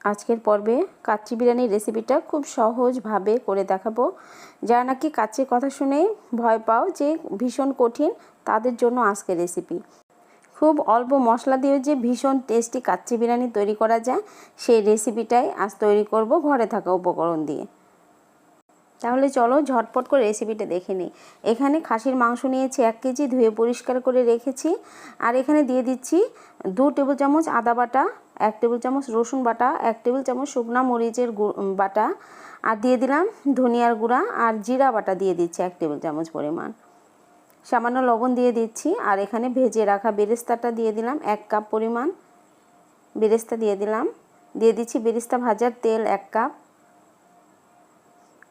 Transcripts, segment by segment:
আজকের পর্বে কাচ্চি বিরিয়ানির রেসিপিটা খুব সহজভাবে করে দেখাবো। যারা নাকি কাচ্চির কথা শুনেই ভয় পাও যে ভীষণ কঠিন, তাদের জন্য আজকের রেসিপি। খুব অল্প মশলা দিয়ে যে ভীষণ টেস্টি কাচ্চি বিরিয়ানি তৈরি করা যায়, সেই রেসিপিটাই আজ তৈরি করব ঘরে থাকা উপকরণ দিয়ে। তাহলে চলো ঝটপট করে রেসিপিটা দেখে নিই। এখানে খাসির মাংস নিয়েছি 1 কেজি, ধুয়ে পরিষ্কার করে রেখেছি। আর এখানে দিয়ে দিচ্ছি 2 টেবিল চামচ আদা বাটা, 1 টেবিল চামচ রসুন বাটা, 1 টেবিল চামচ শুকনা মরিচের বাটা, আর দিয়ে দিলাম ধনিয়ার গুঁড়া আর জিরা বাটা দিয়ে দিচ্ছি 1 টেবিল চামচ পরিমাণ। সামান্য লবণ দিয়ে দিচ্ছি। আর এখানে ভেজে রাখা বেরেস্তাটা দিয়ে দিলাম 1 কাপ পরিমাণ। বেরেস্তা দিয়ে দিলাম। দিয়ে দিচ্ছি বেরেস্তা ভাজার তেল 1 কাপ।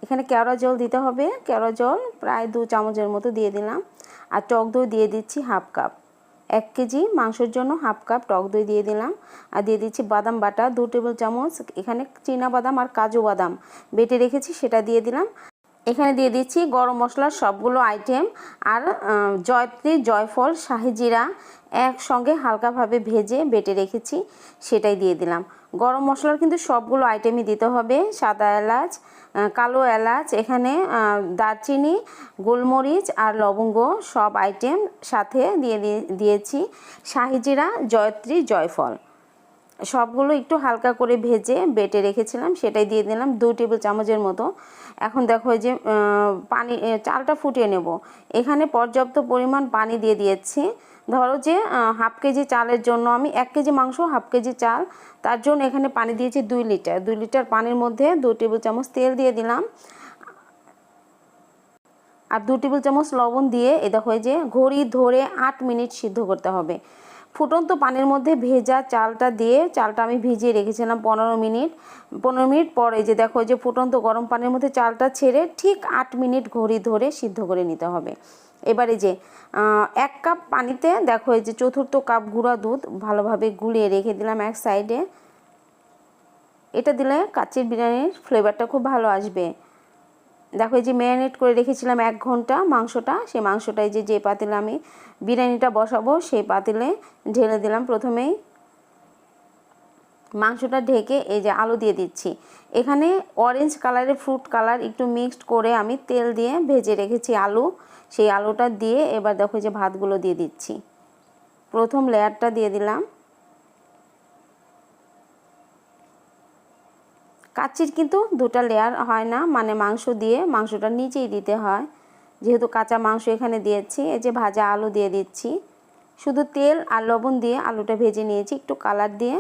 এখানে কেওড়া জল দিতে হবে, কেওড়া জল প্রায় 2 চামচের মতো দিয়ে দিলাম। আর টক দই দিয়ে দিচ্ছি হাফ কাপ। 1 কেজি মাংসের জন্য হাফ কাপ টক দই দিয়ে দিলাম। আর দিয়ে দিচ্ছি বাদাম বাটা 2 টেবিল চামচ। এখানে চীনা বাদাম আর কাজু বাদাম বেটে রেখেছি, সেটা দিয়ে দিলাম। এখানে দিয়ে দিচ্ছি গরম মশলার সবগুলো আইটেম আর জয়ত্রী, জয়ফল, শাহি জিরা একসঙ্গে হালকাভাবে ভেজে বেটে রেখেছি, সেটাই দিয়ে দিলাম। গরম মশলার কিন্তু সবগুলো আইটেমই দিতে হবে। সাদা এলাচ, কালো এলাচ, এখানে দারচিনি, গোলমরিচ আর লবঙ্গ সব আইটেম সাথে দিয়েছি। শাহি জিরা, জয়ত্রী, জয়ফল সবগুলো একটু হালকা করে ভেজে বেটে রেখেছিলাম, সেটাই দিয়ে দিলাম 2 টেবিল চামচের মতো। এখন দেখো যে পানি, চালটা ফুটিয়ে নেব। এখানে পর্যাপ্ত পরিমাণ পানি দিয়ে দিয়েছি। ধরো যে হাফ কেজি চালের জন্য আমি 1 কেজি মাংস, হাফ কেজি চাল, তার জন্য এখানে পানি দিয়েছি 2 লিটার। 2 লিটার পানির মধ্যে 2 টেবিল চামচ তেল দিয়ে দিলাম আর 2 টেবিল চামচ লবণ দিয়ে দেখো যে ঘড়ি ধরে 8 মিনিট সিদ্ধ করতে হবে। ফুটন্ত পানির মধ্যে ভেজা চালটা দিয়ে, চালটা আমি ভিজিয়ে রেখেছিলাম 15 মিনিট। 15 মিনিট পরে যে দেখো যে ফুটন্ত গরম পানির মধ্যে চালটা ছেড়ে ঠিক 8 মিনিট ঘড়ি ধরে সিদ্ধ করে নিতে হবে। এবারে যে 1 কাপ পানিতে দেখো যে 1/4 কাপ গুঁড়া দুধ ভালোভাবে গুলিয়ে রেখে দিলাম এক সাইডে। এটা দিলে কাচ্চির বিরিয়ানির ফ্লেভারটা খুব ভালো আসবে। দেখো যে ম্যারিনেট করে রেখেছিলাম 1 ঘন্টা মাংসটা, সেই মাংসটাই যে পাতিলে আমি বিরিয়ানিটা বসাবো সেই পাতিলে ঢেলে দিলাম। প্রথমেই মাংসটা ঢেকে এই যে আলু দিয়ে দিচ্ছি। এখানে অরেঞ্জ কালারের ফ্রুট কালার একটু মিক্সড করে আমি তেল দিয়ে ভেজে রেখেছি আলু, সেই আলুটা দিয়ে এবার দেখো যে ভাতগুলো দিয়ে দিচ্ছি। প্রথম লেয়ারটা দিয়ে দিলাম। কাচ্চির কিন্তু 2টা লেয়ার হয় না, মানে মাংস দিয়ে মাংসটা নিচেই দিতে হয়, যেহেতু কাঁচা মাংস এখানে দিয়েছি। এই যে ভাজা আলু দিয়ে দিচ্ছি, শুধু তেল আর লবণ দিয়ে আলুটা ভেজে নিয়েছি একটু কালার দিয়ে।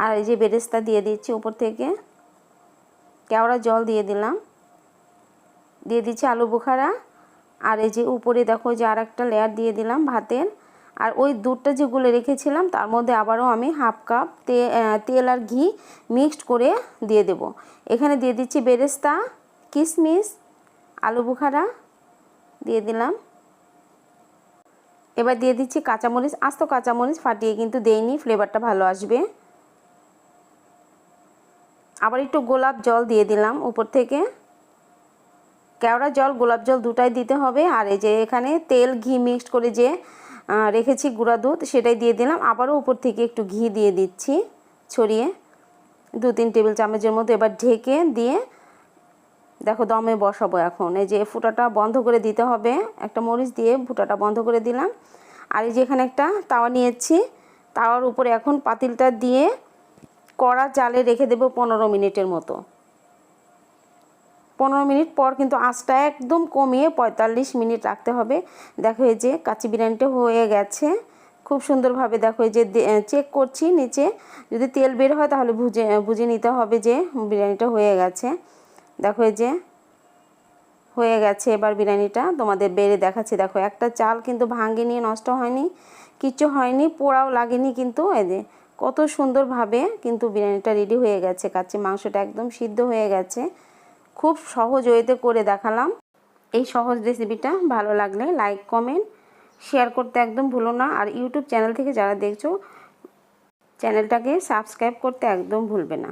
আর এই যে বেরেস্তা দিয়ে দিচ্ছি উপর থেকে, কেওড়া জল দিয়ে দিলাম, দিয়ে দিচ্ছি আলু বোখারা। আর এই যে উপরে দেখো যে আর একটা লেয়ার দিয়ে দিলাম ভাতের। আর ওই দুধটা যে গুলে রেখেছিলাম তার মধ্যে আবারও আমি হাফ কাপ তেল আর ঘি মিক্সড করে দিয়ে দেব। এখানে দিয়ে দিচ্ছি বেরেস্তা, কিশমিশ, আলু বোখারা দিয়ে দিলাম। এবার দিয়ে দিচ্ছি কাঁচামরিচ, আস্ত কাঁচামরিচ ফাটিয়ে কিন্তু দেইনি, ফ্লেভারটা ভালো আসবে। আবার একটু গোলাপ জল দিয়ে দিলাম উপর থেকে। কেওড়া জল, গোলাপ জল দুটাই দিতে হবে। আর এই যে এখানে তেল ঘি মিক্সড করে যে রেখেছি গুঁড়া দুধ, সেটাই দিয়ে দিলাম। আবারও উপর থেকে একটু ঘি দিয়ে দিচ্ছি ছড়িয়ে 2-3 টেবিল চামচের মতো। এবার ঢেকে দিয়ে দেখো দমে বসাবো। এখন এই যে ফুটাটা বন্ধ করে দিতে হবে, একটা মরিচ দিয়ে ফুটাটা বন্ধ করে দিলাম। আর এই যে এখানে একটা তাওয়া নিয়েছি, তাওয়ার উপরে এখন পাতিলটা দিয়ে কড়া জালে রেখে দেবো 15 মিনিটের মতো। 15 মিনিট পর কিন্তু আঁচটা একদম কমিয়ে 45 মিনিট রাখতে হবে। দেখো এই যে কাচ্চি বিরিয়ানিটা হয়ে গেছে খুব সুন্দরভাবে। দেখো এই যে চেক করছি নিচে, যদি তেল বের হয় তাহলে বুঝে নিতে হবে যে বিরিয়ানিটা হয়ে গেছে। দেখো এই যে হয়ে গেছে। এবার বিরিয়ানিটা তোমাদের বেড়ে দেখাচ্ছি। দেখো একটা চাল কিন্তু ভাঙেনি, নষ্ট হয়নি, কিচ্ছু হয়নি, পোড়াও লাগেনি কিন্তু। এই যে কত সুন্দরভাবে কিন্তু বিরিয়ানিটা রেডি হয়ে গেছে। কাচ্চি মাংসটা একদম সিদ্ধ হয়ে গেছে। খুব সহজ ওয়েতে করে দেখালাম। এই সহজ রেসিপিটা ভালো লাগলে লাইক, কমেন্ট, শেয়ার করতে একদম ভুলো না। আর ইউটিউব চ্যানেল থেকে যারা দেখছো চ্যানেলটাকে সাবস্ক্রাইব করতে একদম ভুলবে না।